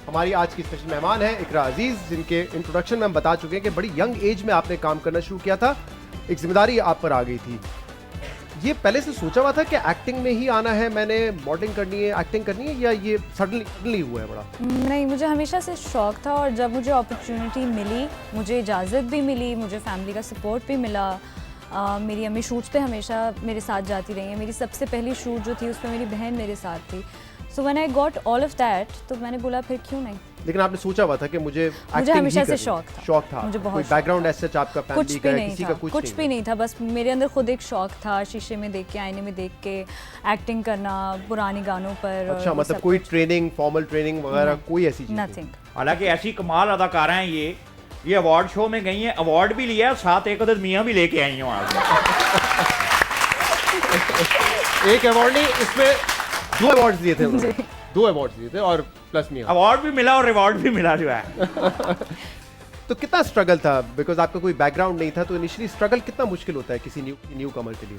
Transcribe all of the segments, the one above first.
हमारी आज की स्पेशल मेहमान है इकरा अजीज, जिनके इंट्रोडक्शन में हम बता चुके हैं कि बड़ी यंग एज में आपने काम करना शुरू किया था, एक जिम्मेदारी आप पर आ गई थी। ये पहले से सोचा हुआ था कि एक्टिंग में ही आना है, मैंने मॉडलिंग करनी है, एक्टिंग करनी है, या ये सडनली हुआ है बड़ा? नहीं, मुझे हमेशा से शौक था और जब मुझे अपॉर्चुनिटी मिली, मुझे इजाज़त भी मिली, मुझे फैमिली का सपोर्ट भी मिला। मेरी अम्मी शूट्स पे हमेशा मेरे साथ जाती रही हैं। मेरी सबसे पहली शूट जो थी उसमें मेरी बहन मेरे साथ थी। So when I got all of that, तो मैंने बोला फिर क्यों नहीं। लेकिन आपने सोचा हुआ था कि मुझे हमेशा से शौक था। मुझे बहुत कोई बैकग्राउंड ऐसा आपका फैमिली का किसी का कुछ भी नहीं था। बस मेरे अंदर खुद एक शौक था, शीशे में देख के, आईने में देख के एक्टिंग करना, पुरानी गानों पर। अच्छा, मतलब कोई ट्रेनिंग, फॉर्मल ट्रेनिंग वगैरह कोई ऐसी चीज नथिंग। हालांकि ऐसी कमाल अदाकारा हैं ये अवार्ड शो में गई हैं, अवार्ड भी लिया, साथ एक अदद मियाँ भी लेके आई हैं वहाँ से। एक अवार्ड नहीं, इसमें 2 अवार्ड्स दिए थे उन्होंने। 2 अवार्ड्स दिए थे और प्लस मियाँ। अवार्ड भी मिला और रिवॉर्ड भी मिला जो है। तो कितना स्ट्रगल था, बिकॉज आपका कोई बैकग्राउंड नहीं था, तो इनिशियली स्ट्रगल कितना मुश्किल होता है किसी न्यू कमर के लिए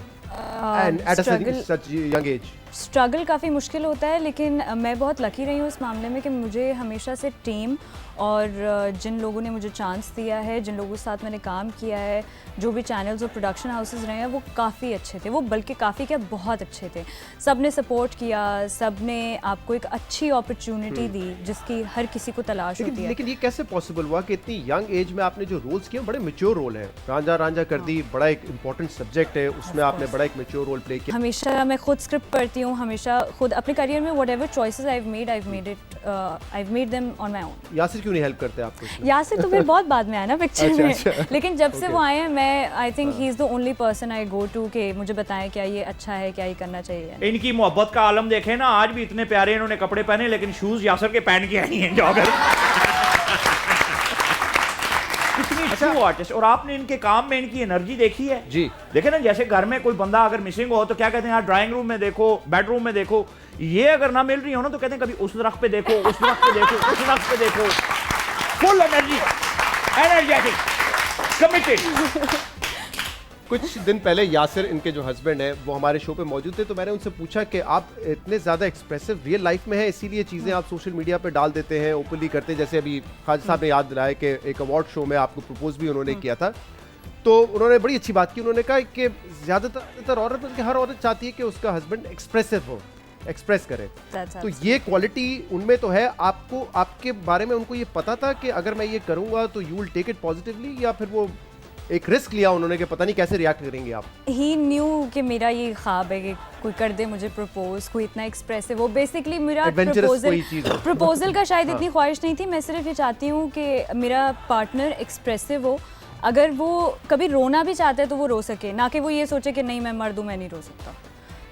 and at such young age? Struggle काफ़ी मुश्किल होता है, लेकिन मैं बहुत लकी रही हूँ इस मामले में कि मुझे हमेशा से टीम और जिन लोगों ने मुझे चांस दिया है, जिन लोगों के साथ मैंने काम किया है, जो भी चैनल्स और प्रोडक्शन हाउसेस रहे हैं, वो काफ़ी अच्छे थे। वो बल्कि काफ़ी क्या, बहुत अच्छे थे। सब ने सपोर्ट किया, सब ने आपको एक अच्छी अपॉर्चुनिटी दी जिसकी हर किसी को तलाश होती है। लेकिन ये कैसे पॉसिबल हुआ कि इतनी यंग एज में आपने जो रोल्स किए, बड़े मैच्योर रोल हैं। रांझा कर दी, बड़ा एक इंपॉर्टेंट सब्जेक्ट है, उसमें आपने बड़ा एक मैच्योर रोल प्ले किया। हमेशा मैं खुद स्क्रिप्ट पढ़ती हूँ, हमेशा खुद अपने करियर में whatever choices I have made them on my own. Yasir क्यों नहीं हेल्प करते आपको? यासिर तो फिर बहुत बाद में आया ना पिक्चर में। अच्छा। लेकिन जब से वो आए हैं, मैं I think he is the only person I go to कि मुझे बताएं क्या ये अच्छा है, क्या ये करना चाहिए। इनकी मोहब्बत का आलम देखें ना, आज भी इतने प्यारे इन्होंने कपड़े पहने, लेकिन शूज यासर के पहन के आई हैं जॉगर। अच्छा आर्टिस्ट, और आपने इनके काम में इनकी एनर्जी देखी है जी। देखे ना, जैसे घर में कोई बंदा अगर मिसिंग हो तो क्या कहते हैं, यार ड्राइंग रूम में देखो, बेडरूम में देखो, ये अगर ना मिल रही हो ना तो कहते हैं कभी उस दरख्त पे देखो, उस दरख्त पे देखो, उस दरख्त पे देखो। Full energy, energetic, committed. कुछ दिन पहले यासिर, इनके जो हस्बैंड हैं, वो हमारे शो पे मौजूद थे, तो मैंने उनसे पूछा कि आप इतने ज़्यादा एक्सप्रेसिव रियल लाइफ में हैं, इसीलिए चीज़ें आप सोशल मीडिया पे डाल देते हैं, ओपनली करते हैं। जैसे अभी खालिद साहब ने याद दिलाया कि एक अवार्ड शो में आपको प्रपोज भी उन्होंने किया था, तो उन्होंने बड़ी अच्छी बात की। उन्होंने कहा कि ज़्यादातर औरत, बल्कि हर औरत चाहती है कि उसका हस्बैंड एक्सप्रेसिव हो, एक्सप्रेस करे। तो ये क्वालिटी उनमें तो है। आपको, आपके बारे में उनको ये पता था कि अगर मैं ये करूँगा तो you will take it positively, या फिर वो एक रिस्क लिया उन्होंने कि पता नहीं कैसे रिएक्ट करेंगे आप? ही न्यू कि मेरा ये ख्वाब है कि कोई कर दे मुझे प्रपोज, कोई इतना एक्सप्रेसिव हो। बेसिकली मेरा प्रपोजल का शायद इतनी ख्वाहिश नहीं थी। मैं सिर्फ ये चाहती हूँ कि मेरा पार्टनर एक्सप्रेसिव हो। अगर वो कभी रोना भी चाहता है तो वो रो सके, ना कि वो ये सोचे कि नहीं मैं मर्द हूँ, मैं नहीं रो सकता।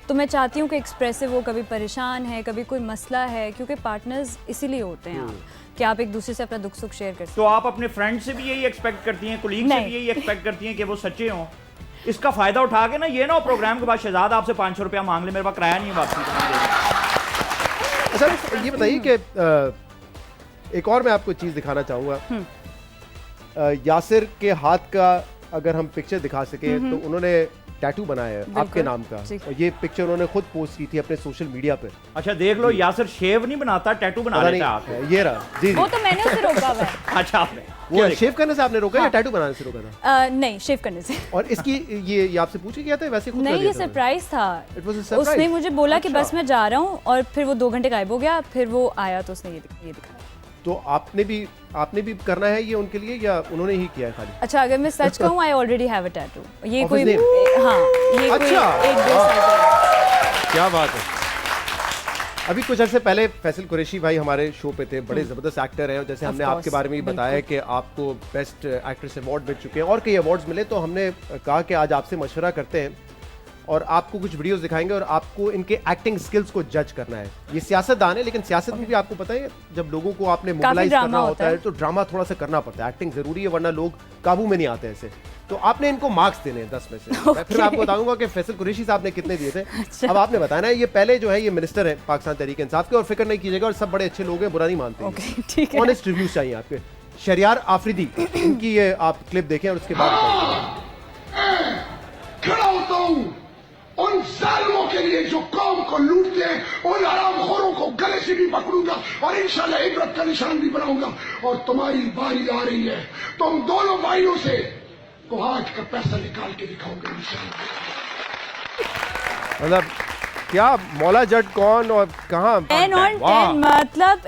तो मैं चाहती हूँ कि एक्सप्रेसिव हो, कभी परेशान है, कभी कोई मसला है, क्योंकि पार्टनर्स इसीलिए होते हैं आप कि आप एक दूसरे से अपना दुख सुख शेयर कर सकते। तो आप अपने फ्रेंड से भी यही एक्सपेक्ट करती हैं, कोलीग से भी यही एक्सपेक्ट करती हैं कि वो सच्चे हों? इसका फायदा उठा के ना, ये ना प्रोग्राम के बाद शहजाद आपसे 500 रुपया मांग ले, मेरे पास किराया नहीं है वापसी। अच्छा, ये बताइए कि एक और मैं आपको चीज़ दिखाना चाहूँगा। यासिर के हाथ का अगर हम पिक्चर दिखा सके, तो उन्होंने टैटू बनाया है आपके नाम का, और ये पिक्चर उन्होंने खुद पोस्ट की थी अपने सोशल मीडिया पे। अच्छा देख लो, यासिर शेव नहीं बनाता, टैटू बना लेता है। ये रहा जी। वो तो मैंने उसे रोका हुआ है। अच्छा, आपने वो शेव करने से आपने रोका या टैटू बनाने से रोका था? नहीं, शेव करने से। और इसकी ये आपसे पूछ गया था वैसे? नहीं, ये सरप्राइज था। उसने मुझे बोला कि बस मैं जा रहा हूँ, और फिर वो 2 घंटे गायब हो गया। फिर वो आया तो उसने ये दिखाया। तो आपने भी करना है ये उनके लिए, या उन्होंने ही किया है खाली? अच्छा, अगर मैं सच कहूँ, I already have a tattoo. ये कोई हाँ, ये अच्छा, कोई 1-2 क्या बात है। अभी कुछ अर्से पहले फैसल कुरैशी भाई हमारे शो पे थे, बड़े ज़बरदस्त एक्टर हैं, और जैसे हमने आपके बारे में भी बताया कि आपको बेस्ट एक्ट्रेस अवार्ड मिल चुके हैं और कई अवार्ड्स मिले, तो हमने कहा कि आज आपसे मशवरा करते हैं और आपको कुछ वीडियोस दिखाएंगे और आपको इनके एक्टिंग स्किल्स को जज करना है। ये सियासतदान है, लेकिन सियासत में भी आपको पता है जब लोगों को आपने मोबिलाइज करना होता है तो ड्रामा थोड़ा सा करना पड़ता है। एक्टिंग जरूरी है, वरना लोग काबू में नहीं आते ऐसे। तो आपने इनको मार्क्स देने हैं 10 में से। मैं फिर आपको बताऊंगा कि फैसल कुरैशी साहब ने कितने दिए थे। अच्छा। अब आपने बताना है। ये पहले जो है ये मिनिस्टर है पाकिस्तान तहरीक इंसाफ के, और फिक्र नहीं कीजिएगा, और सब बड़े अच्छे लोग हैं, बुरा नहीं मानते। ऑनेस्ट रिव्यूज चाहिए आपके। शरियार आफरीदी, इनकी ये आप क्लिप देखें और उसके बाद खड़ा होता हूं और उन जालिमों के लिए जो कौम को लूटते हैं, उन हरामखोरों को गले से भी पकड़ूंगा और इंशाल्लाह इबरत का निशान भी बनाऊंगा। और तुम्हारी बारी आ रही है, तुम दोनों भाइयों से कुहाट का पैसा निकाल के दिखाऊंगा इंशाल्लाह। मतलब क्या मौला जट कौन और कहाँ? 10 on 10 मतलब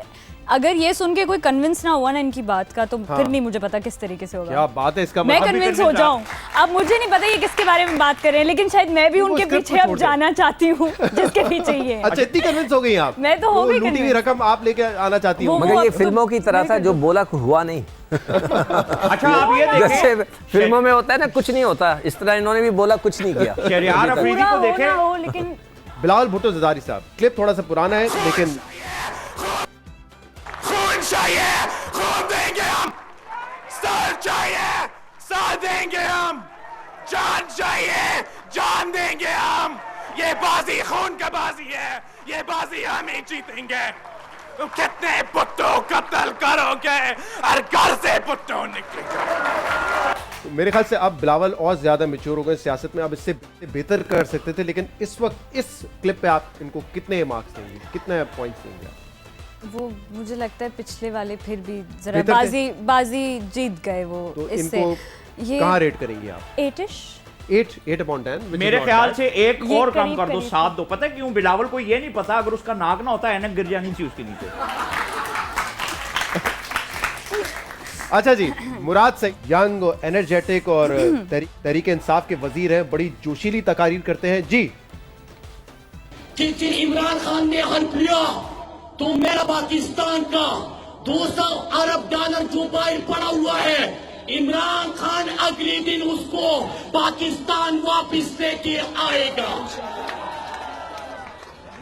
अगर ये सुन के कोई कन्विंस ना हुआ ना इनकी बात का तो फिर नहीं मुझे पता किस तरीके से होगा। क्या बात है, इसका मैं मतलब कन्विंस हो जाऊं। अब मुझे नहीं पता ये किसके बारे में बात कर रहे हैं, लेकिन शायद मैं भी उनके पीछे अब जाना चाहती हूँ जिसके पीछे ये। अच्छा, इतनी कन्विंस हो गई आप? मैं तो हो गई लूटी हुई रकम आप लेके आना चाहती हूँ। मगर ये फिल्मों की तरह था, जो बोला हुआ नहीं। अच्छा आप ये देखें, जैसे फिल्मों में होता है ना, कुछ नहीं होता, इस तरह इन्होंने भी बोला, कुछ नहीं किया। शहरियार अफरीदी को देखें, लेकिन बिलावल भुट्टो ज़रदारी साहब, क्लिप थोड़ा सा पुराना है लेकिन खून चाहिए, खून देंगे हम। सर चाहिए, सर देंगे हम। जान चाहिए, जान देंगे हम। ये बाजी खून का बाजी है, ये बाजी हम ही जीतेंगे। तुम कितने भुट्टो कत्ल करोगे और घर से भुट्टो निकलेगा। मेरे ख्याल से अब बिलावल और ज्यादा मैच्योर हो गए सियासत में, अब इससे बेहतर कर सकते थे। लेकिन इस वक्त इस क्लिप पे आप इनको कितने मार्क्स देंगे, कितने पॉइंट्स देंगे? वो मुझे लगता है पिछले वाले फिर भी जरा बाजी जीत गए वो। तो इससे इनको ये कहाँ रेट करेंगे आप? 8ish 8 upon 10 मेरे ख्याल से एक ये और कम करीब कर दो, करीब 7 दो। पता है क्यों? बिलावल को ये नहीं पता, अगर उसका नाक ना होता ऐनक गिर जानी चाहिए उसके नीचे। अच्छा जी, मुराद से यंग और एनर्जेटिक और तहरीक इंसाफ के वजीर हैं, बड़ी जोशीली तकारीर करते हैं जी। जिस दिन इमरान खान ने हल्फ लिया तो मेरा पाकिस्तान का 200 अरब डॉलर जो बाहर पड़ा हुआ है, इमरान खान अगले दिन उसको पाकिस्तान वापस लेके आएगा।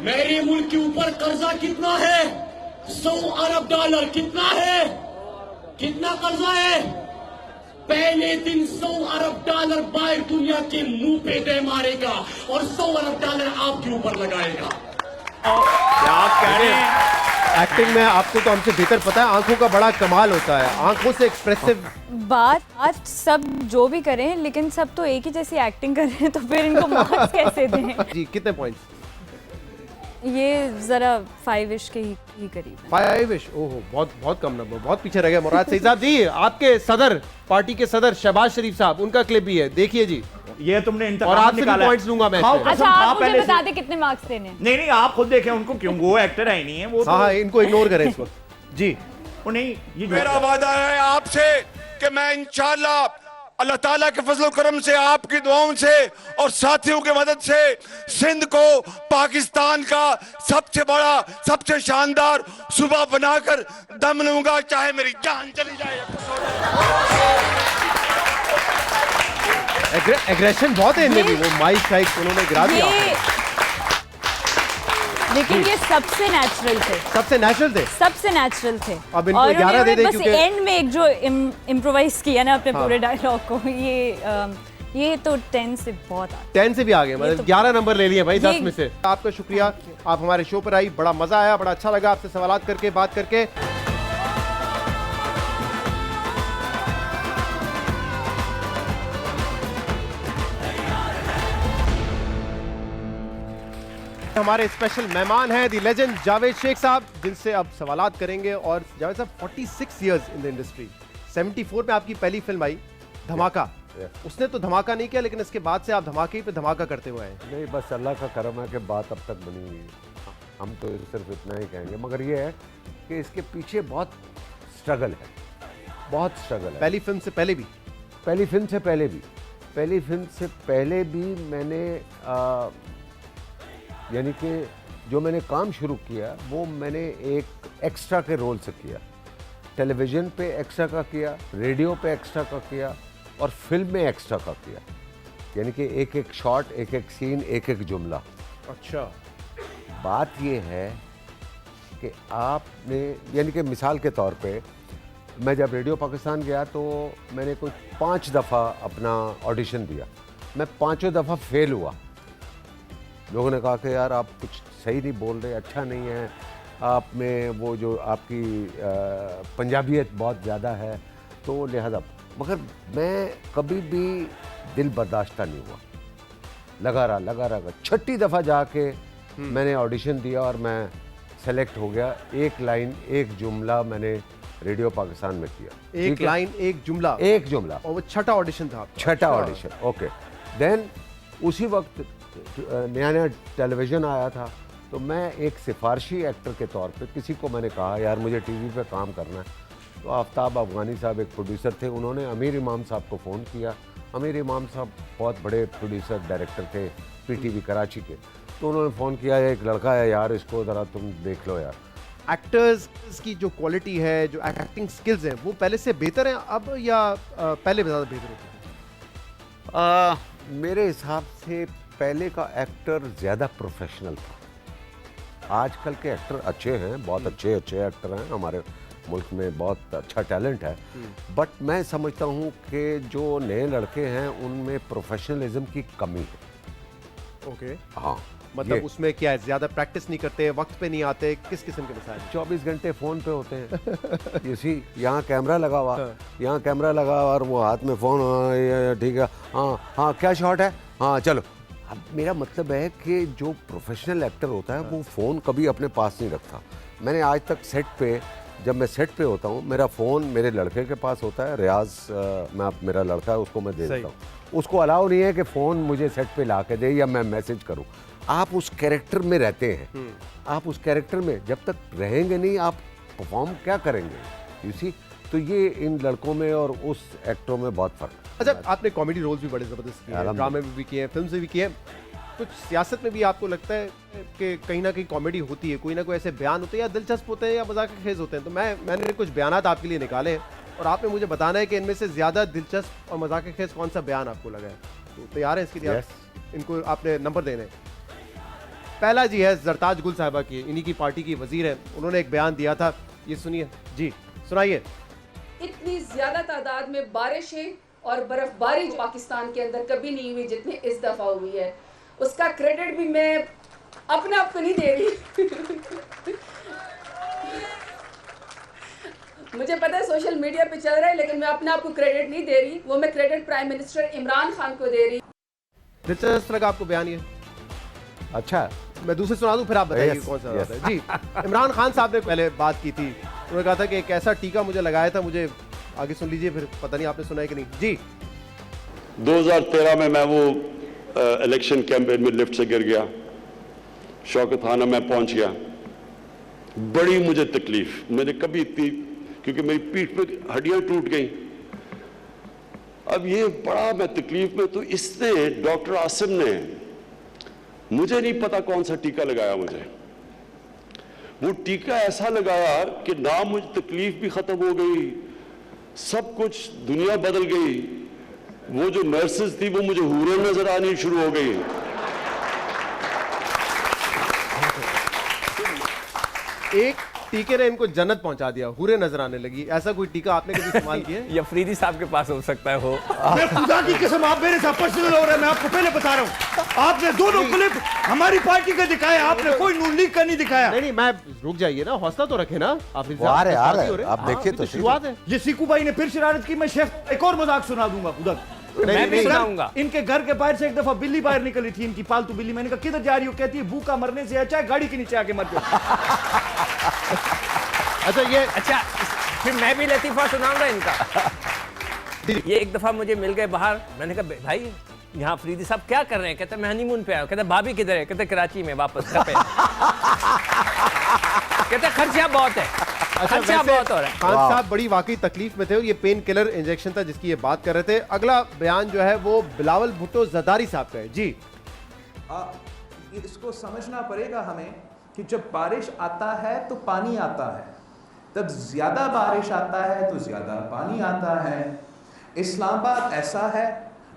मेरे मुल्क के ऊपर कर्जा कितना है? 100 अरब डॉलर। कितना है? कितना कर्जा है? पहले दिन 100 अरब डॉलर बाहर दुनिया के मुंह पे दे मारेगा और 100 अरब डॉलर आपके ऊपर लगाएगा। क्या कह रहे हैं? एक्टिंग में आपको तो हमसे बेहतर पता है, आंखों का बड़ा कमाल होता है, आंखों से एक्सप्रेसिव। बात आज सब जो भी करें लेकिन सब तो एक ही जैसी एक्टिंग कर रहे हैं, तो फिर इनको मार्क्स कैसे दें? जी कितने पॉइंट्स? ये जरा 5ish के ही करीब है। 5ish? ओहो, बहुत बहुत कम नंबर, बहुत पीछे रह गए मुराद सईद साहब जी। आपके सदर, पार्टी के सदर शहबाज शरीफ साहब, उनका क्लिप भी है, देखिए जी। ये तुमने और आपसे भी पॉइंट्स लूंगा मैं। अच्छा आप मुझे बता दें कितने मार्क्स देने हैं? नहीं आप खुद देखें उनको, क्यों? वो एक्टर है ही नहीं है वो। हाँ, इनको इग्नोर करें इस वक्त जी। वो नहीं, ये मेरा वादा है आपसे कि मैं इंशाअल्लाह अल्लाह ताला के फजल करम से, आपकी दुआओं से और साथियों की मदद से सिंध को पाकिस्तान का सबसे बड़ा, सबसे शानदार सूबा बनाकर दम लूंगा, चाहे मेरी जान चली जाए। एग्रेशन बहुत है इनमें भी, वो माइक शाइक उन्होंने गिरा दिया। लेकिन ये सबसे नेचुरल थे, सबसे नेचुरल थे, सबसे नेचुरल थे। अब इनको और 11 दे दे, बस क्योंकि एंड में एक जो इम्प्रोवाइज किया ना अपने पूरे डायलॉग को, ये तो 10 से बहुत आ 10 से भी आगे, मतलब तो 11 नंबर ले लिए भाई 10 ये- में से। आपका शुक्रिया, आप हमारे शो पर आई, बड़ा मजा आया, बड़ा अच्छा लगा आपसे सवालात करके, बात करके। हमारे स्पेशल मेहमान हैं दी लेजेंड जावेद शेख साहब, जिनसे अब सवालात करेंगे। और जावेद साहब 46 इयर्स इन द इंडस्ट्री, 74 में आपकी पहली फिल्म आई धमाका। उसने तो धमाका नहीं किया, लेकिन इसके बाद से आप धमाके पे धमाका करते हुए हैं। नहीं, बस अल्लाह का करम है कि बात अब तक बनी हुई है। हम तो सिर्फ इतना ही कहेंगे, मगर ये है कि इसके पीछे बहुत स्ट्रगल है, बहुत स्ट्रगल है। पहली फिल्म से पहले भी? पहली फिल्म से पहले भी, पहली फिल्म से पहले भी मैंने यानी कि जो मैंने काम शुरू किया वो मैंने एक एक्स्ट्रा के रोल से किया। टेलीविज़न पे एक्स्ट्रा का किया, रेडियो पे एक्स्ट्रा का किया और फिल्म में एक्स्ट्रा का किया। यानी कि एक एक शॉट, एक एक सीन, एक एक जुमला। अच्छा। बात ये है कि आपने, यानी कि मिसाल के तौर पे, मैं जब रेडियो पाकिस्तान गया तो मैंने कोई 5 दफ़ा अपना ऑडिशन दिया, मैं 5 दफ़ा फेल हुआ। लोगों ने कहा कि यार आप कुछ सही नहीं बोल रहे, अच्छा नहीं है, आप में वो जो आपकी पंजाबियत बहुत ज़्यादा है, तो लिहाजा। मगर मैं कभी भी दिल बर्दाश्त नहीं हुआ, लगा रहा। छठी दफ़ा जाके मैंने ऑडिशन दिया और मैं सेलेक्ट हो गया। एक लाइन एक जुमला मैंने रेडियो पाकिस्तान में किया। एक लाइन एक जुमला और वो छठा ऑडिशन था आपका? छठा ऑडिशन। ओके, देन उसी वक्त नया टेलीविज़न आया था, तो मैं एक सिफारशी एक्टर के तौर पे किसी को मैंने कहा यार मुझे टीवी पे काम करना है। तो आफ्ताब अफगानी साहब एक प्रोड्यूसर थे, उन्होंने अमीर इमाम साहब को फ़ोन किया। अमीर इमाम साहब बहुत बड़े प्रोड्यूसर डायरेक्टर थे पीटीवी कराची के। तो उन्होंने फ़ोन किया, एक लड़का है यार, इसको ज़रा तुम देख लो यार। एक्टर्स की जो क्वालिटी है, जो एक्टिंग स्किल्स हैं, वो पहले से बेहतर हैं अब या पहले ज़्यादा बेहतर होते थे? मेरे हिसाब से पहले का एक्टर ज़्यादा प्रोफेशनल था। आजकल के एक्टर अच्छे हैं, बहुत अच्छे एक्टर हैं, हमारे मुल्क में बहुत अच्छा टैलेंट है, बट मैं समझता हूँ कि जो नए लड़के हैं उनमें प्रोफेशनलिज्म की कमी है। ओके, हाँ, मतलब उसमें क्या है, ज़्यादा प्रैक्टिस नहीं करते, वक्त पे नहीं आते, किस किस्म के मसाइल? 24 घंटे फ़ोन पे होते हैं। इसी यहाँ कैमरा लगा हुआ, यहाँ कैमरा लगा हुआ और वो हाथ में फ़ोन, ठीक है, हाँ क्या शॉट है, हाँ चलो। अब मेरा मतलब है कि जो प्रोफेशनल एक्टर होता है वो फ़ोन कभी अपने पास नहीं रखता। मैंने आज तक सेट पे, जब मैं सेट पे होता हूँ, मेरा फ़ोन मेरे लड़के के पास होता है, रियाज मेरा लड़का है, उसको मैं दे देता हूँ। उसको अलाउ नहीं है कि फ़ोन मुझे सेट पे ला के दे या मैं मैसेज करूँ। आप उस कैरेक्टर में रहते हैं, आप उस कैरेक्टर में जब तक रहेंगे नहीं आप परफॉर्म क्या करेंगे, यू सी। तो ये इन लड़कों में और उस एक्टरों में बहुत फ़र्क है। अच्छा, आपने कॉमेडी रोल्स भी बड़े ज़बरदस्त किए हैं, ड्रामे में भी किए हैं, फिल्म से भी किए हैं। कुछ सियासत में भी आपको लगता है कि कहीं ना कहीं कॉमेडी होती है, कोई ना कोई ऐसे बयान होते हैं या दिलचस्प होते हैं या मजाक खेज होते हैं? तो मैंने कुछ बयानात आपके लिए निकाले हैं और आपने मुझे बताना है कि इनमें से ज़्यादा दिलचस्प और मजाक खेज कौन सा बयान आपको लगा है। तो तैयार है इसके लिए? इनको आपने नंबर देने। पहला जी है जरताज गुल साहिबा की, इन्हीं की पार्टी की वजीर है। उन्होंने एक बयान दिया था, ये सुनिए जी, सुनाइए। इतनी ज्यादा तादाद में बारिशें और बर्फबारी पाकिस्तान के अंदर कभी नहीं हुई जितनी इस दफा हुई है। उसका क्रेडिट भी मैं अपने आप को नहीं दे रही। मुझे पता है सोशल मीडिया पे चल रहा है, लेकिन मैं अपने आप को क्रेडिट नहीं दे रही। वो मैं credit prime minister Imran Khan को दे रही। दिलचस्प लगा आपको बयान ये? अच्छा, मैं दूसरे सुना दूं, फिर आप बताइए कौन सा होता है। जी, इमरान खान साहब ने पहले बात की थी, उन्होंने कहा था कि एक ऐसा टीका मुझे लगाया था, मुझे आगे सुन लीजिए, फिर पता नहीं आपने सुना है कि नहीं। जी, 2013 में मैं वो इलेक्शन कैंपेन में लिफ्ट से गिर गया, शौकत खाना में पहुंच गया, बड़ी मुझे तकलीफ, मैंने कभी इतनी, क्योंकि मेरी पीठ पे हड्डियां टूट गई। अब ये बड़ा मैं तकलीफ में, तो इसने डॉक्टर आसिम ने, मुझे नहीं पता कौन सा टीका लगाया मुझे, वो टीका ऐसा लगाया कि ना मुझे तकलीफ भी खत्म हो गई, सब कुछ दुनिया बदल गई। वो जो नर्सेस थी वो मुझे हूरें नजर आनी शुरू हो गई। एक टीके ने इनको जन्नत पहुंचा दिया, हूरें नजर आने लगी। ऐसा कोई टीका आपने कभी इस्तेमाल किया है? या फरीदी साहब के पास हो सकता है हो। मैं खुदा की कसम, आप मेरे साथ पर्सनल हो रहे हैं, मैं आपको पहले बता रहा हूँ। आपने दोनों क्लिप हमारी पार्टी का दिखाया, आपने कोई नून लीग का नहीं दिखाया। नहीं, मैं रुक जाइए ना, हौसला तो रखे ना आप। आप देखिए तो शुरुआत है। ये सीकू भाई ने फिर शरारत की, मैं शेख एक और मजाक सुना दूंगा खुदा। मैं भी सुनाऊंगा। इनके घर के बाहर से एक दफा बिल्ली बाहर निकली थी, इनकी पालतू बिल्ली। मैंने कहा किधर जा रही हो? कहती है भूखा मरने से अच्छा है गाड़ी के नीचे आके मर जाओ। अच्छा, फिर मैं भी लतीफा सुनाऊंगा इनका। ये एक दफा मुझे मिल गए बाहर, मैंने कहा भाई यहाँ फरीदी साहब क्या कर रहे हैं? कहते मैं हनीमून पे आया। कहते भाभी किधर है? कहते कराची में वापस घर पे। कहते खर्चा बहुत है। खर्चा बहुत हो रहा है। खान साहब बड़ी वाकई तकलीफ में थे और ये पेन किलर इंजेक्शन था जिसकी ये बात कर रहे थे। अगला बयान जो है वो बिलावल भुट्टो जरदारी साहब का है। जी, इसको समझना पड़ेगा हमें कि जब बारिश आता है तो पानी आता है, तब ज्यादा बारिश आता है तो ज्यादा पानी आता है। इस्लामाबाद ऐसा है,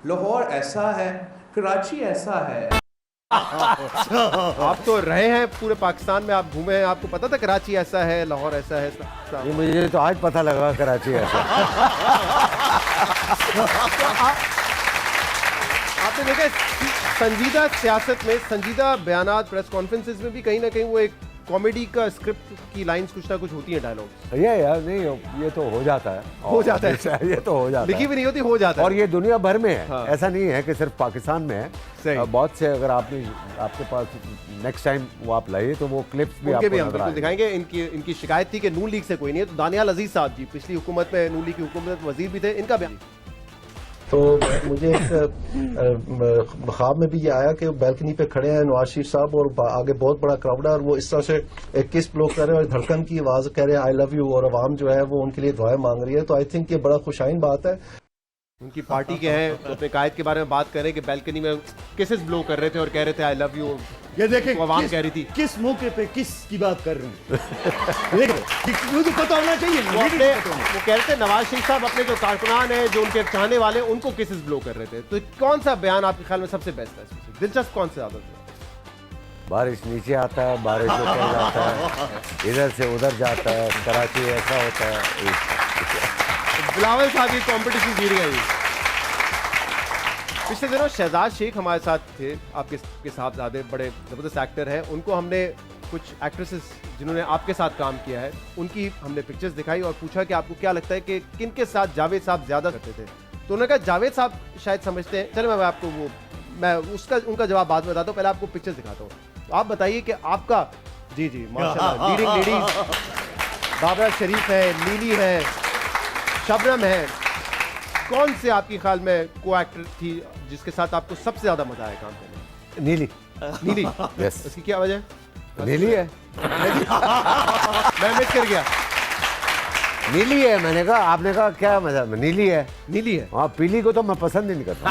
लाहौर ऐसा है, कराची ऐसा है। आप तो रहे हैं पूरे पाकिस्तान में, आप घूमे हैं, आपको पता था कराची ऐसा है, लाहौर ऐसा है? ये मुझे तो आज पता लगा कराची ऐसा। आपने देखा संजीदा सियासत में, संजीदा बयानात, प्रेस कॉन्फ्रेंसेस में भी कहीं ना कहीं वो एक कॉमेडी का स्क्रिप्ट की लाइंस कुछ ना कुछ होती हैं, डायलॉग्स? ये यार नहीं, ये तो हो जाता है, हो जाता है, ये तो हो जाता है, लिखी भी नहीं होती, हो जाता है। और ये दुनिया भर में है। हाँ। ऐसा नहीं है कि सिर्फ पाकिस्तान में है, बहुत से, अगर आपके पास नेक्स्ट टाइम वो आप लाइए तो वो क्लिप्स भी उनके भी हम आपको बिल्कुल दिखाएंगे। इनकी शिकायत थी कि नून लीग से कोई नहीं है, तो दानियाल अजीज साहब जी पिछली हुकूमत में नून लीग की हुकूमत में वजीर भी थे, इनका बयान। तो मुझे एक ख्वाब में भी ये आया कि बैल्कनी पे खड़े हैं नवाज शरीफ साहब और आगे बहुत बड़ा क्राउड है और वो इस तरह से एक किस ब्लो कर रहे हैं और धड़कन की आवाज कह रहे हैं आई लव यू, और आवाम जो है वो उनके लिए दुआएं मांग रही है। तो आई थिंक ये बड़ा खुशाइन बात है। उनकी पार्टी के हैं, तो अपने कायद के बारे में बात करें कि बैल्कनी में किसेस ब्लो कर रहे थे और कह रहे थे आई लव यू। ये देखें तो आवाम कह रही थी किस मौके पे किस की बात कर रहे हैं। मुझे पता होना चाहिए। वो कह रहे थे नवाज शरीफ साहब अपने जो कारकुनान हैं, जो उनके चाहने वाले, उनको किसेस ब्लो कर रहे थे। तो कौन सा बयान आपके ख्याल में सबसे बेस्ट है, दिलचस्प कौन से ज्यादा? बारिश नीचे आता है, बारिश ऊपर जाता है, इधर से उधर जाता है, कराची ऐसा होता है। बिलावल साहब ये कॉम्पिटिशन जीत गए। पिछले दिनों शहजाद शेख हमारे साथ थे, आपके साहबजादे, बड़े ज़बरदस्त एक्टर हैं। उनको हमने कुछ एक्ट्रेसेस जिन्होंने आपके साथ काम किया है उनकी हमने पिक्चर्स दिखाई और पूछा कि आपको क्या लगता है कि किन के साथ जावेद साहब ज़्यादा करते थे। तो उन्होंने कहा जावेद साहब शायद समझते हैं। चलो मैं आपको उनका जवाब बाद में बताता हूँ, पहले आपको पिक्चर्स दिखाता हूँ। तो आप बताइए कि आपका जी माशाल्लाह लीडिंग लेडीज बाबरा शरीफ है, नीली है, शबनम है, कौन से आपके ख्याल में को एक्टर थी जिसके साथ आपको सबसे ज्यादा मजा आया काम करने? नीली। यस। इसकी क्या वजह? नीली है। मैं मिस कर गया। नीली है, मैंने कहा, आपने कहा क्या मजा? नीली है। हाँ, पीली को तो मैं पसंद ही नहीं करता।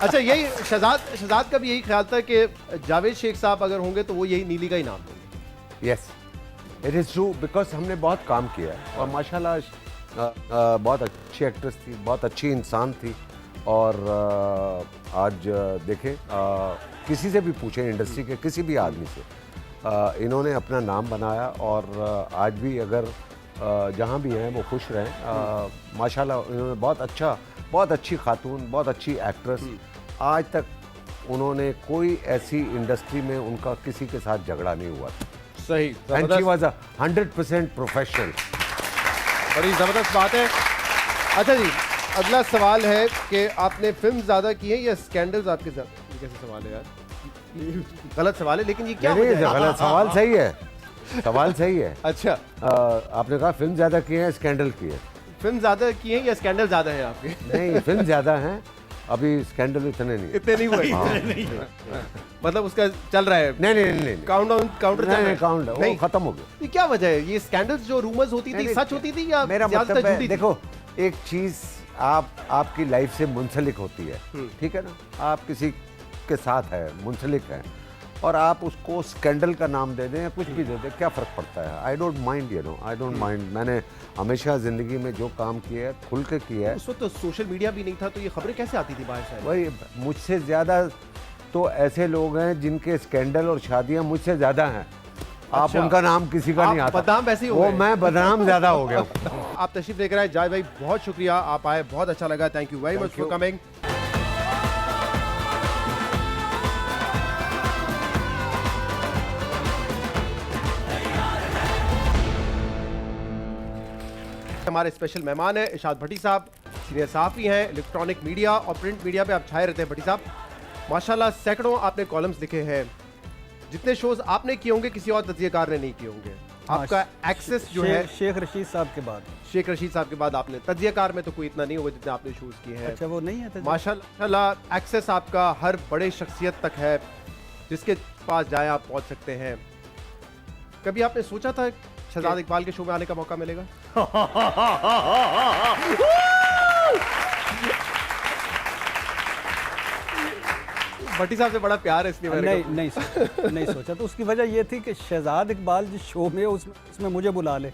अच्छा, यही शहजाद का भी यही ख्याल था कि जावेद शेख साहब अगर होंगे तो वो यही नीली का ही नाम देंगे। Yes, it is true, because हमने बहुत काम किया है और माशाल्लाह बहुत अच्छी एक्ट्रेस थी, बहुत अच्छी इंसान थी। और आज देखें, किसी से भी पूछें, इंडस्ट्री के किसी भी आदमी से, इन्होंने अपना नाम बनाया और आज भी अगर जहाँ भी हैं वो खुश रहें। माशाल्लाह इन्होंने बहुत अच्छी खातून, बहुत अच्छी एक्ट्रेस। आज तक उन्होंने कोई ऐसी इंडस्ट्री में उनका किसी के साथ झगड़ा नहीं हुआ। सही, एंड शी वाज 100% प्रोफेशनल। बड़ी ज़बरदस्त बात है। अच्छा जी, अगला सवाल है कि आपने फिल्म ज़्यादा की है या स्कैंडल्स आपके साथ? ये कैसे सवाल है यार? गलत सवाल है, लेकिन ये क्या नहीं, गलत सवाल सही है, सवाल सही है। अच्छा, आपने कहा फिल्म ज़्यादा की है, स्कैंडल की है? फिल्म ज़्यादा की है या स्कैंडल ज़्यादा है आपके? नहीं, फिल्म ज़्यादा है, अभी स्कैंडल इतने नहीं हुए। मतलब उसका चल रहा है? नहीं, काउंटर नहीं, खत्म हो गया। ये क्या वजह है? ये स्कैंडल्स जो रूमर्स होती थी सच होती थी या मेरा मतलब है, देखो, एक चीज आपकी लाइफ से मुंसलिक होती है, ठीक है ना? आप किसी के साथ है, मुंसलिक है, और आप उसको स्कैंडल का नाम दे दें या कुछ भी दे दें, क्या फ़र्क पड़ता है? I don't mind, I don't mind. मैंने हमेशा ज़िंदगी में जो काम किया है खुल के किया है। उस वक्त तो सोशल मीडिया भी नहीं था, तो ये खबरें कैसे आती थी बाहर से? वही, मुझसे ज़्यादा तो ऐसे लोग हैं जिनके स्कैंडल और शादियाँ मुझसे ज़्यादा हैं। आप अच्छा, उनका नाम किसी का नहीं आता। बदनाम वैसे ही हो वो गए। मैं बदनाम ज़्यादा हो गया। आप तशरीफ लेकर आए जावेद भाई, बहुत शुक्रिया, आप आए, बहुत अच्छा लगा। Thank you very much for coming. हमारे स्पेशल मेहमान हैं इरशाद भट्टी साहब, सीनियर सहाफ़ी हैं, इलेक्ट्रॉनिक मीडिया और प्रिंट मीडिया पे आप छाए रहते हैं। भट्टी साहब, माशाल्लाह सैकड़ों आपने कॉलम्स लिखे हैं, जितने शोज आपने किए होंगे किसी और तज्जिएकार ने नहीं किए होंगे। आपका एक्सेस जो है शेख रशीद साहब के बाद आपने तज्जिएकार में तो कोई इतना नहीं होगा जितने आपने शोज किए हैं। अच्छा, वो नहीं है माशाल्लाह एक्सेस आपका हर बड़े शख्सियत तक है, जिसके पास जाए आप पहुंच सकते हैं। कभी आपने सोचा था शहजाद इकबाल के शो में आने का मौका मिलेगा? भट्टी साहब से बड़ा प्यार है इसलिए नहीं सोचा। तो उसकी वजह ये थी कि शहजाद इकबाल जिस शो में उसमें मुझे बुला ले,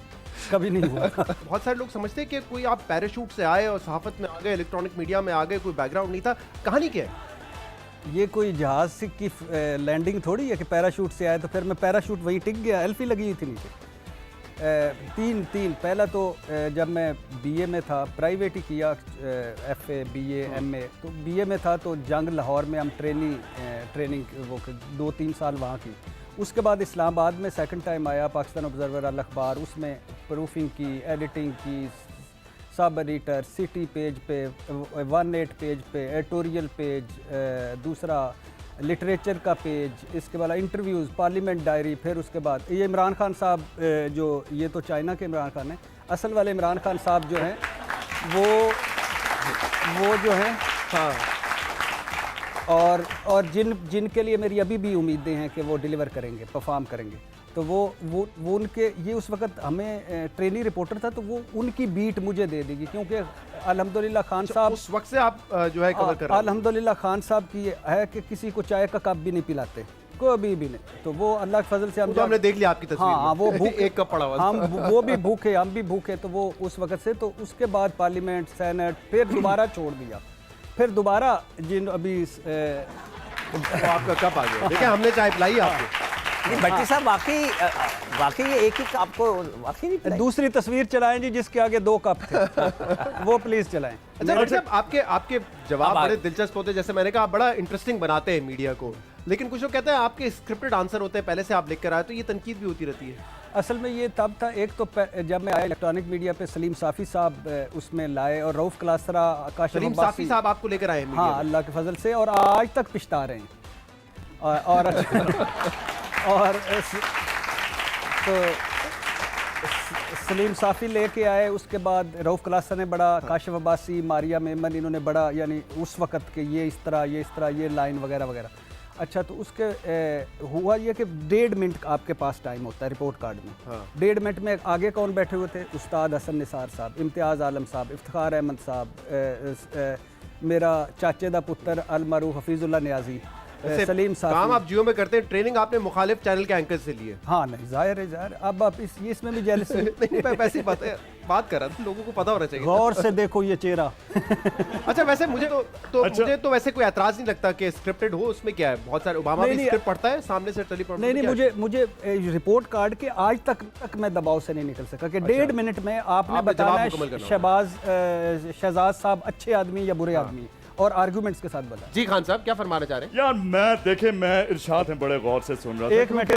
कभी नहीं हुआ। बहुत सारे लोग समझते हैं कि कोई आप पैराशूट से आए और सहाफत में आ गए, इलेक्ट्रॉनिक मीडिया में आ गए, कोई बैकग्राउंड नहीं था। कहानी क्या है? ये कोई जहाज की लैंडिंग थोड़ी है कि पैराशूट से आए तो फिर मैं पैराशूट वहीं टिक गया। एल्फी लगी हुई थी नीचे। तीन पहला तो जब मैं बीए में था, प्राइवेट ही किया, FA BA MA। तो बीए में था तो जंग लाहौर में हम ट्रेनिंग वो 2-3 साल वहाँ की। उसके बाद इस्लामाबाद में सेकंड टाइम आया, पाकिस्तान ऑब्जर्वर अल अखबार, उसमें प्रूफिंग की, एडिटिंग की, सब एडिटर, सिटी पेज पे, 18 पेज पे, एडिटोरियल पेज, दूसरा लिटरेचर का पेज, इसके बाद इंटरव्यूज़, पार्लियामेंट डायरी, फिर उसके बाद ये इमरान खान साहब जो, ये तो चाइना के इमरान खान हैं, असल वाले इमरान खान साहब जो हैं वो जो हैं, हाँ, और जिनके लिए मेरी अभी भी उम्मीदें हैं कि वो डिलीवर करेंगे, परफॉर्म करेंगे, तो वो उनके, ये उस वक्त हमें ट्रेनी रिपोर्टर था, तो वो उनकी बीट मुझे दे देगी, क्योंकि अल्हम्दुलिल्लाह खान साहब उस वक्त से आप जो है कवर कर रहे हैं। अल्हम्दुलिल्लाह खान साहब की ये है कि किसी को चाय का कप भी नहीं पिलाते, कोई भी नहीं, तो वो अल्लाह के फजल से हम तो हमने देख लिया आपकी तस्वीर। हाँ, वो एक कप पड़ा हुआ, हम वो भी भूखे, हम भी भूखे, तो वो उस वक्त से, तो उसके बाद पार्लियामेंट, सेनेट, फिर दोबारा छोड़ दिया, फिर दोबारा जिन अभी तो आपका कप आ गया। देखिए हमने चाय पिलाई आपको। भट्टी साहब वाकई एक ही आपको वाकई नहीं पिलाई? दूसरी तस्वीर चलाएं जी जिसके आगे 2 कप थे वो प्लीज चलाएं। अच्छा भट्टी साहब, आपके जवाब बड़े दिलचस्प होते हैं, जैसे मैंने कहा आप बड़ा इंटरेस्टिंग बनाते हैं मीडिया को, लेकिन कुछ लोग कहते हैं आपके स्क्रिप्टेड आंसर होते हैं, पहले से आप लिख कर आए, तो ये तनकीद भी होती रहती है। असल में ये तब था, एक तो जब मैं आया इलेक्ट्रॉनिक मीडिया पे सलीम साफ़ी साहब उसमें लाए, और रऊफ क्लासरा, आकाश सलीम साफ़ी साहब आपको लेकर आए। हाँ, अल्लाह के फजल से, और आज तक पिछता रहे हैं, और तो सलीम साफ़ी लेके आए, उसके बाद रऊफ क्लासरा ने बड़ा, काशिफ अब्बासी, मारिया मेमन, इन्होंने बड़ा, यानी उस वक़्त के ये इस तरह ये लाइन वगैरह वगैरह। अच्छा, तो उसके हुआ ये कि 1.5 मिनट आपके पास टाइम होता है रिपोर्ट कार्ड में। हाँ। 1.5 मिनट में आगे कौन बैठे हुए थे? उस्ताद हसन निसार साहब, इम्तियाज़ आलम साहब, इफ्तिखार अहमद साहब, मेरा चाचे दा पुत्र अलमरूफ हफीजुल्लाह नियाजी, सलीम साहब। काम आप जियो में करते हैं, ट्रेनिंग आपने मुखालिफ चैनल के एंकर से लिए। हाँ, नहीं जाहिर है, अब आप इसमें भी जेलस नहीं, वैसी बात कर रहा था, लोगों को पता होना चाहिए। गौर से देखो ये चेहरा। अच्छा, वैसे मुझे मुझे तो वैसे कोई एतराज नहीं लगता कि स्क्रिप्टेड हो, उसमें क्या है, बहुत सारे ओबामा भी स्क्रिप्ट पढ़ता है सामने से टेलीप्रॉम्प्टर। नहीं, मुझे रिपोर्ट कार्ड के आज तक मैं दबाव से नहीं निकल सका कि 1.5 मिनट में आपने बताना शहजाद साहब अच्छे आदमी या बुरे आदमी, और आर्गुमेंट्स के साथ बता। जी खान साहब, क्या फरमाना चाह रहे हैं? यार मैं इरशाद हैं बड़े गौर से सुन रहा था। एक मिनट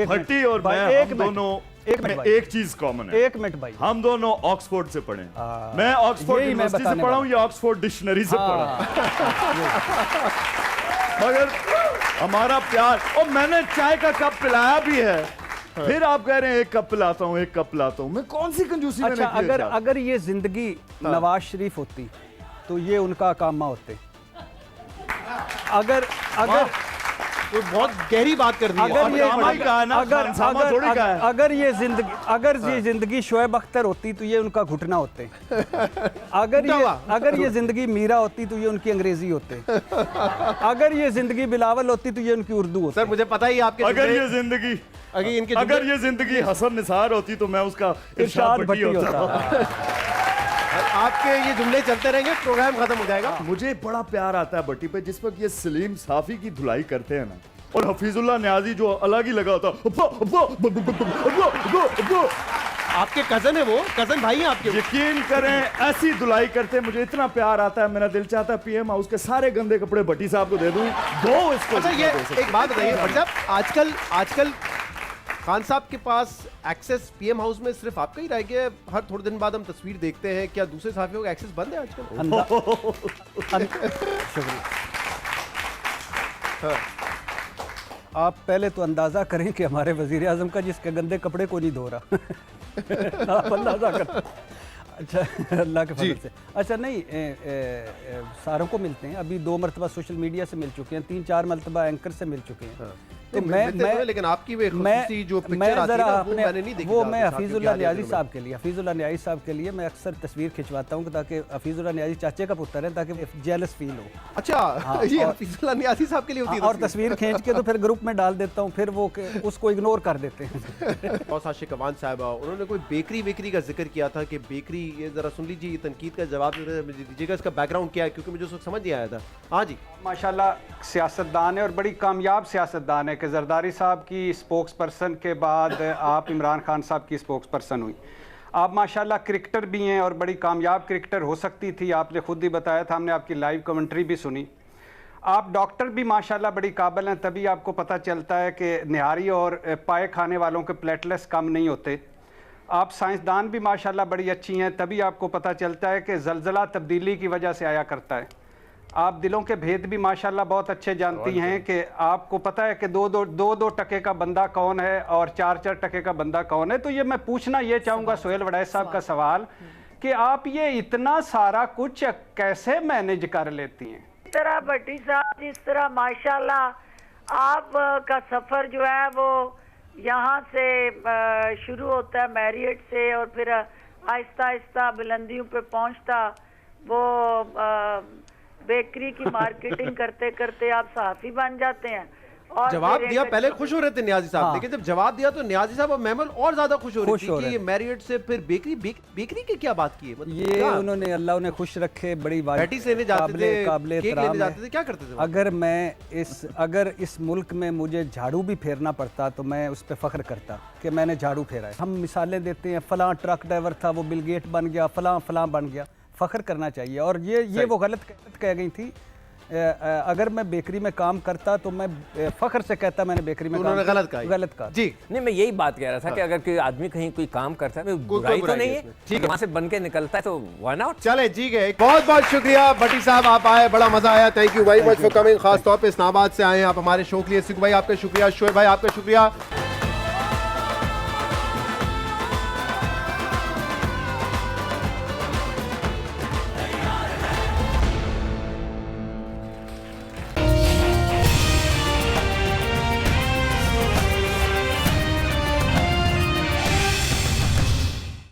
भट्टी और मैं, हम दोनों एक चीज कॉमन है। 1 मिनट भाई, हम दोनों ऑक्सफोर्ड से पढ़े, मैं ऑक्सफोर्ड यूनिवर्सिटी से पढ़ा हूँ या ऑक्सफोर्ड डिक्शनरी से पढ़ा, मगर हमारा प्यार, और मैंने चाय का कप पिलाया भी है, फिर आप कह रहे हैं 1 कप पिलाता हूँ, मैं कौन सी कंजूसी मैंने की? अच्छा, अगर ये जिंदगी नवाज शरीफ होती तो ये उनका कामा होते। अगर तो बहुत गहरी बात कर दी है। अगर ये जिंदगी शोएब अख्तर होती तो ये उनका घुटना होते। अगर ये जिंदगी मीरा होती तो ये उनकी अंग्रेजी होते। अगर ये जिंदगी बिलावल होती तो ये उनकी उर्दू होती। सर मुझे पता ही आपके, अगर ये जिंदगी हसन निसार होती तो मैं उसका इरशाद भट्टी होता। आपके ये जुमले चलते रहेंगे, प्रोग्राम खत्म हो जाएगा। मुझे बड़ा प्यार आता है भट्टी पे जिस वक्त ये सलीम साफ़ी की धुलाई करते हैं ना, और हफीजुल्लाह नियाजी जो अलग ही लगा होता। आपके कजन है, वो कजन भाई हैं आपके। यकीन करें ऐसी धुलाई करते मुझे इतना प्यार आता है, मेरा दिल चाहता है पीएम हाउस के सारे गंदे कपड़े भट्टी साहब को दे दूं, दो इसको। अच्छा, ये एक बात बताइए भट्टी साहब, आजकल खान साहब के पास एक्सेस पीएम हाउस में सिर्फ आपका ही रह गया है? हर थोड़े दिन बाद हम तस्वीर देखते हैं, क्या दूसरे साथियों का एक्सेस बंद है आजकल? हाँ। आप पहले तो अंदाजा करें कि हमारे वजीर आजम का जिसके गंदे कपड़े को नहीं धो रहा आप अंदाजा करें। अच्छा, अल्लाह के फजल से। अच्छा, नहीं, सारों को मिलते हैं, अभी 2 मरतबा सोशल मीडिया से मिल चुके हैं, 3-4 मरतबा एंकर से मिल चुके हैं। हाँ। तो लेकिन आपकी वो जो पिक्चर आती है ना, वो मैंने नहीं देखी। वो मैं हफीजुल्लाह नियाजी साहब के लिए मैं अक्सर तस्वीर खिंचवाता हूँ ताकि हफीजुल्लाह नियाजी चाचे का पुत्र है, ताकि जेलस फील हो। अच्छा, ये हफीजुल्लाह नियाजी साहब के लिए होती है। और तस्वीर खींच के तो फिर ग्रुप में डाल देता हूँ, फिर वो उसको इग्नोर कर देते हैं। और आशिक अमान साहिबा, उन्होंने कोई बेकरी का जिक्र किया था कि बेकरी, ये जरा सुन लीजिए, तनकीद का जवाब दीजिएगा, इसका बैकग्राउंड क्या है, क्योंकि मुझे उसको समझ नहीं आया था। हाँ जी, माशाल्लाह सियासतदान है और बड़ी कामयाब सियासतदान है कि जरदारी साहब की स्पोक्स पर्सन के बाद आप इमरान खान साहब की स्पोक्स पर्सन हुई। आप माशाल्लाह क्रिकेटर भी हैं और बड़ी कामयाब क्रिकेटर हो सकती थी, आपने खुद ही बताया था, हमने आपकी लाइव कमेंट्री भी सुनी। आप डॉक्टर भी माशाल्लाह बड़ी काबिल हैं, तभी आपको पता चलता है कि निहारी और पाए खाने वालों के प्लेटलेट्स कम नहीं होते। आप साइंसदान भी माशाल्लाह बड़ी अच्छी हैं, तभी आपको पता चलता है कि ज़लज़ला तब्दीली की वजह से आया करता है। आप दिलों के भेद भी माशाल्लाह बहुत अच्छे जानती हैं कि आपको पता है कि दो टके का बंदा कौन है और 4 टके का बंदा कौन है। तो ये मैं पूछना ये चाहूँगा सोहेल वड़ैच साहब का सवाल कि आप ये इतना सारा कुछ कैसे मैनेज कर लेती हैं? इस तरह भट्टी साहब, जिस तरह माशाल्लाह आप का सफ़र जो है वो यहाँ से शुरू होता है मैरियट से और फिर आहिस्ता आहिस्ता बुलंदियों पे पहुँचता, वो बेकरी की मार्केटिंग करते करते आप सहाफ़ी बन जाते हैं। और जवाब दिया, पहले खुश हो रहे थे न्याजी साहब, लेकिन जब जवाब दिया तो न्याजी साहब और महमल और ज्यादा खुश हो रही थी कि ये मैरियट से फिर बेकरी की क्या बात की है? मतलब ये उन्होंने अल्लाह उन्हें खुश रखे, बड़ी बैठी से जाते थे, केक लेने जाते थे, क्या करते थे? अगर इस मुल्क में मुझे झाड़ू भी फेरना पड़ता तो मैं उस पर फख्र करता कि मैंने झाड़ू फेरा है। हम मिसालें देते हैं, फलां ट्रक ड्राइवर था वो बिल गेट बन गया, फलां बन गया, फख्र करना चाहिए। और ये वो गलत कह गई थी। अगर मैं बेकरी में काम करता तो मैं फख्र से कहता मैंने बेकरी में काम गलत कहा जी। नहीं, मैं यही बात कह रहा था कि अगर कोई आदमी कहीं कोई काम करता है, बुराई तो नहीं है, ठीक है, वहां से बन के निकलता है तो व्हाई नॉट। चले जी गए, बहुत बहुत शुक्रिया भट्टी साहब, आप आए, बड़ा मजा आया। Thank you very much for coming, खास तौर पे इस्लामाबाद से आए हैं आप हमारे शो के लिए। सिकू भाई आपका शुक्रिया, शोएब भाई आपका शुक्रिया।